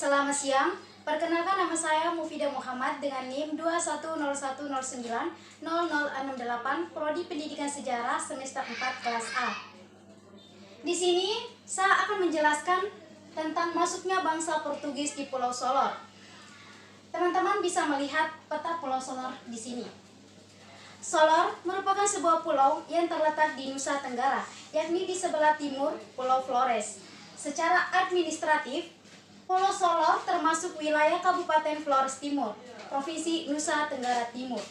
Selamat siang, perkenalkan nama saya Mufidah Muhammad dengan NIM 2101090068 Prodi Pendidikan Sejarah semester 4 kelas A. Di sini saya akan menjelaskan tentang masuknya bangsa Portugis di Pulau Solor. Teman-teman bisa melihat peta Pulau Solor di sini. Solor merupakan sebuah pulau yang terletak di Nusa Tenggara, yakni di sebelah timur Pulau Flores. Secara administratif, Pulau Solor termasuk wilayah Kabupaten Flores Timur, Provinsi Nusa Tenggara Timur.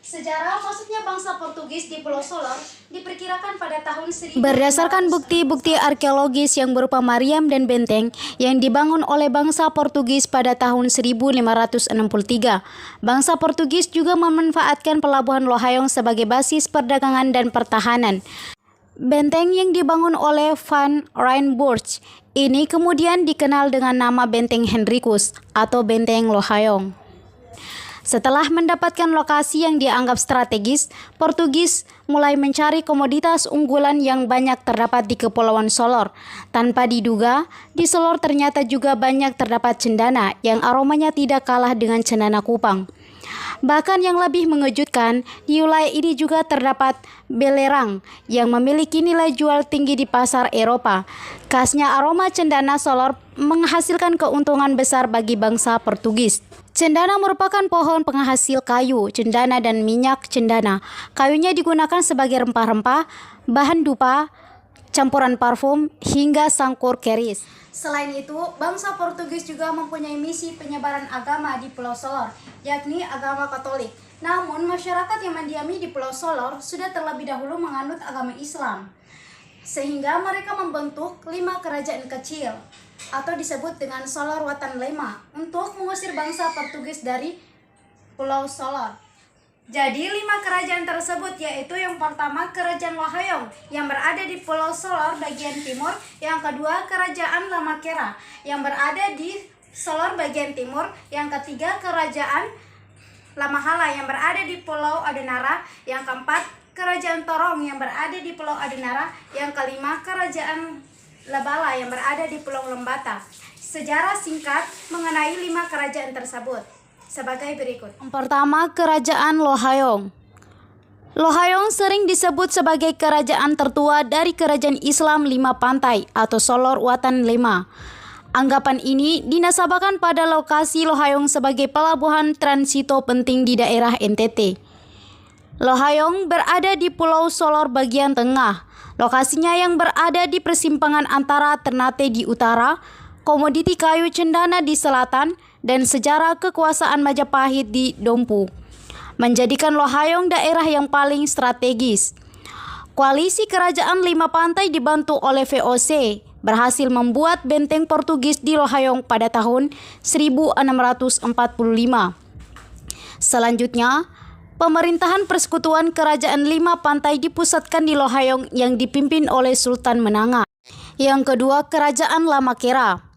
Sejarah masuknya bangsa Portugis di Pulau Solor diperkirakan pada tahun 1500. Berdasarkan bukti-bukti arkeologis yang berupa Mariam dan benteng yang dibangun oleh bangsa Portugis pada tahun 1563, bangsa Portugis juga memanfaatkan pelabuhan Lohayong sebagai basis perdagangan dan pertahanan. Benteng yang dibangun oleh Van Rynburg ini kemudian dikenal dengan nama Benteng Henricus atau Benteng Lohayong. Setelah mendapatkan lokasi yang dianggap strategis, Portugis mulai mencari komoditas unggulan yang banyak terdapat di Kepulauan Solor. Tanpa diduga, di Solor ternyata juga banyak terdapat cendana yang aromanya tidak kalah dengan cendana Kupang. Bahkan yang lebih mengejutkan, di wilayah ini juga terdapat belerang yang memiliki nilai jual tinggi di pasar Eropa. Khasnya aroma cendana Solor menghasilkan keuntungan besar bagi bangsa Portugis. Cendana merupakan pohon penghasil kayu, cendana dan minyak cendana. Kayunya digunakan sebagai rempah-rempah, bahan dupa, campuran parfum, hingga sangkur keris. Selain itu, bangsa Portugis juga mempunyai misi penyebaran agama di Pulau Solor, yakni agama Katolik. Namun, masyarakat yang mendiami di Pulau Solor sudah terlebih dahulu menganut agama Islam, sehingga mereka membentuk 5 kerajaan kecil atau disebut dengan Solor Watan Lema untuk mengusir bangsa Portugis dari Pulau Solor. Jadi 5 kerajaan tersebut yaitu yang pertama Kerajaan Lohayong yang berada di Pulau Solor bagian timur, yang kedua Kerajaan Lamakera yang berada di Solor bagian timur, yang ketiga Kerajaan Lamahala yang berada di Pulau Adenara, yang keempat Kerajaan Torong yang berada di Pulau Adenara, yang kelima Kerajaan Labala yang berada di Pulau Lembata. Sejarah singkat mengenai 5 kerajaan tersebut sebagai berikut. Yang pertama, Kerajaan Lohayong. Lohayong sering disebut sebagai kerajaan tertua dari kerajaan Islam 5 pantai atau Solor Watan Lema. Anggapan ini dinasabahkan pada lokasi Lohayong sebagai pelabuhan transito penting di daerah NTT. Lohayong berada di Pulau Solor bagian tengah. Lokasinya yang berada di persimpangan antara Ternate di utara, komoditi kayu cendana di selatan, dan sejarah kekuasaan Majapahit di Dompu, menjadikan Lohayong daerah yang paling strategis. Koalisi Kerajaan 5 Pantai dibantu oleh VOC berhasil membuat benteng Portugis di Lohayong pada tahun 1645. Selanjutnya, pemerintahan Persekutuan Kerajaan 5 Pantai dipusatkan di Lohayong yang dipimpin oleh Sultan Menanga. Yang kedua, Kerajaan Lamakera.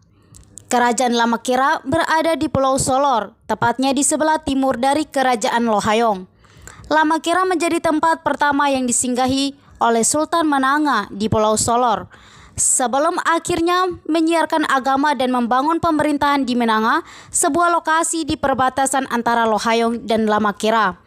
Kerajaan Lamakera berada di Pulau Solor, tepatnya di sebelah timur dari Kerajaan Lohayong. Lamakera menjadi tempat pertama yang disinggahi oleh Sultan Menanga di Pulau Solor, sebelum akhirnya menyiarkan agama dan membangun pemerintahan di Menanga, sebuah lokasi di perbatasan antara Lohayong dan Lamakera.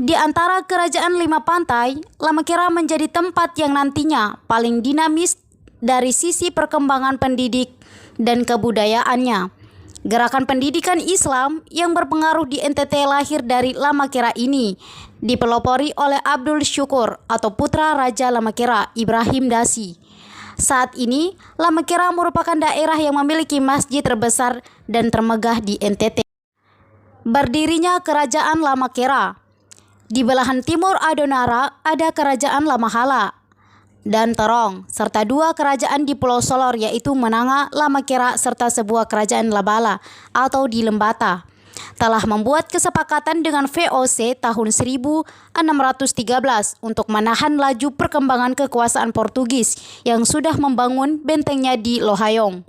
Di antara kerajaan 5 pantai, Lamakera menjadi tempat yang nantinya paling dinamis dari sisi perkembangan pendidik dan kebudayaannya. Gerakan pendidikan Islam yang berpengaruh di NTT lahir dari Lamakera ini, dipelopori oleh Abdul Syukur atau putra Raja Lamakera, Ibrahim Dasi. Saat ini, Lamakera merupakan daerah yang memiliki masjid terbesar dan termegah di NTT. Berdirinya Kerajaan Lamakera. Di belahan timur Adonara ada Kerajaan Lamahala dan Torong, serta 2 kerajaan di Pulau Solor yaitu Menanga, Lamakera, serta sebuah kerajaan Labala atau di Lembata. Telah membuat kesepakatan dengan VOC tahun 1613 untuk menahan laju perkembangan kekuasaan Portugis yang sudah membangun bentengnya di Lohayong.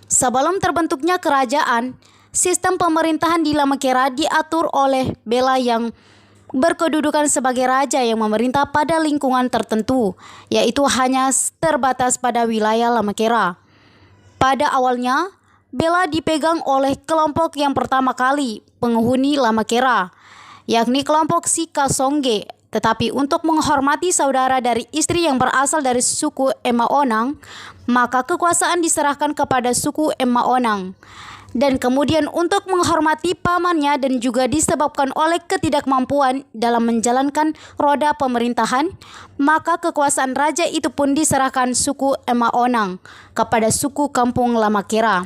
Sebelum terbentuknya kerajaan, sistem pemerintahan di Lamakera diatur oleh Bela yang berkedudukan sebagai raja yang memerintah pada lingkungan tertentu, yaitu hanya terbatas pada wilayah Lamakera. Pada awalnya, Bela dipegang oleh kelompok yang pertama kali penghuni Lamakera, yakni kelompok Sika Songge. Tetapi untuk menghormati saudara dari istri yang berasal dari suku Emaonang, maka kekuasaan diserahkan kepada suku Emaonang. Dan kemudian untuk menghormati pamannya dan juga disebabkan oleh ketidakmampuan dalam menjalankan roda pemerintahan, maka kekuasaan raja itu pun diserahkan suku Emaonang kepada suku kampung Lamakera.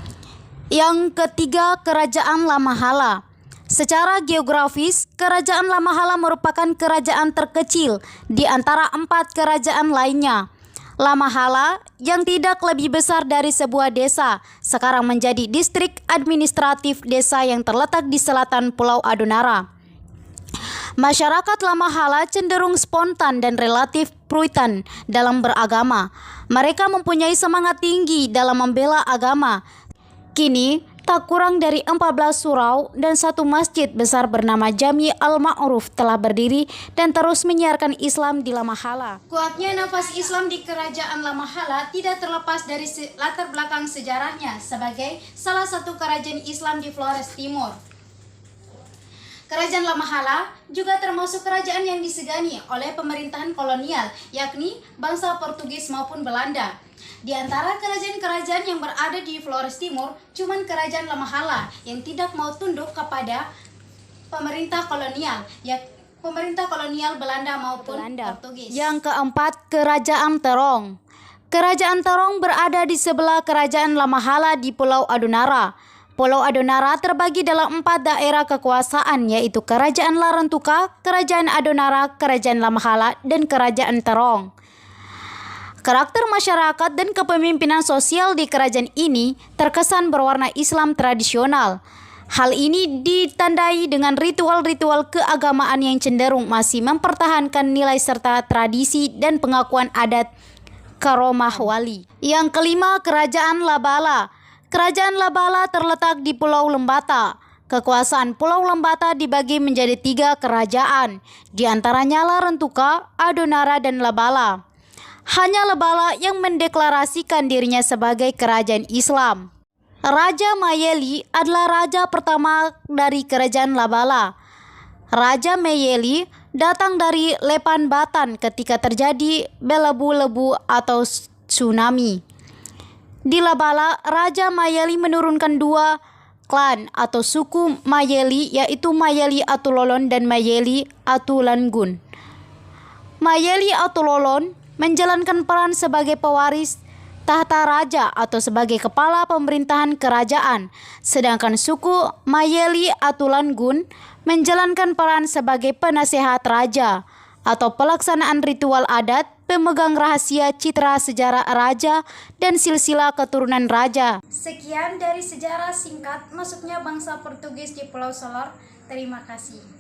Yang ketiga, Kerajaan Lamahala. Secara geografis, Kerajaan Lamahala merupakan kerajaan terkecil di antara 4 kerajaan lainnya. Lamahala yang tidak lebih besar dari sebuah desa sekarang menjadi distrik administratif desa yang terletak di selatan Pulau Adonara. Masyarakat Lamahala cenderung spontan dan relatif puritan dalam beragama. Mereka mempunyai semangat tinggi dalam membela agama. Kini, tak kurang dari 14 surau dan 1 masjid besar bernama Jami Al-Ma'ruf telah berdiri dan terus menyiarkan Islam di Lamahala. Kuatnya nafas Islam di Kerajaan Lamahala tidak terlepas dari latar belakang sejarahnya sebagai salah satu kerajaan Islam di Flores Timur. Kerajaan Lamahala juga termasuk kerajaan yang disegani oleh pemerintahan kolonial, yakni bangsa Portugis maupun Belanda. Di antara kerajaan-kerajaan yang berada di Flores Timur, cuman Kerajaan Lamahala yang tidak mau tunduk kepada pemerintah kolonial, pemerintah kolonial Belanda maupun Portugis. Yang keempat, Kerajaan Terong. Kerajaan Terong berada di sebelah Kerajaan Lamahala di Pulau Adonara. Pulau Adonara terbagi dalam 4 daerah kekuasaan, yaitu Kerajaan Larantuka, Kerajaan Adonara, Kerajaan Lamahala, dan Kerajaan Terong. Karakter masyarakat dan kepemimpinan sosial di kerajaan ini terkesan berwarna Islam tradisional. Hal ini ditandai dengan ritual-ritual keagamaan yang cenderung masih mempertahankan nilai serta tradisi dan pengakuan adat karomah wali. Yang kelima, Kerajaan Labala. Kerajaan Labala terletak di Pulau Lembata. Kekuasaan Pulau Lembata dibagi menjadi 3 kerajaan, di antaranya Larantuka, Adonara, dan Labala. Hanya Labala yang mendeklarasikan dirinya sebagai kerajaan Islam. Raja Mayeli adalah raja pertama dari kerajaan Labala. Raja Mayeli datang dari Lepan Batan ketika terjadi belebu-lebu atau tsunami. Di Labala, Raja Mayeli menurunkan 2 klan atau suku Mayeli, yaitu Mayeli Atulolon dan Mayeli Atulangun. Mayeli Atulolon menjalankan peran sebagai pewaris tahta raja atau sebagai kepala pemerintahan kerajaan, sedangkan suku Mayeli Atulangun menjalankan peran sebagai penasehat raja atau pelaksanaan ritual adat, pemegang rahasia citra sejarah raja, dan silsilah keturunan raja. Sekian dari sejarah singkat masuknya bangsa Portugis di Pulau Solor. Terima kasih.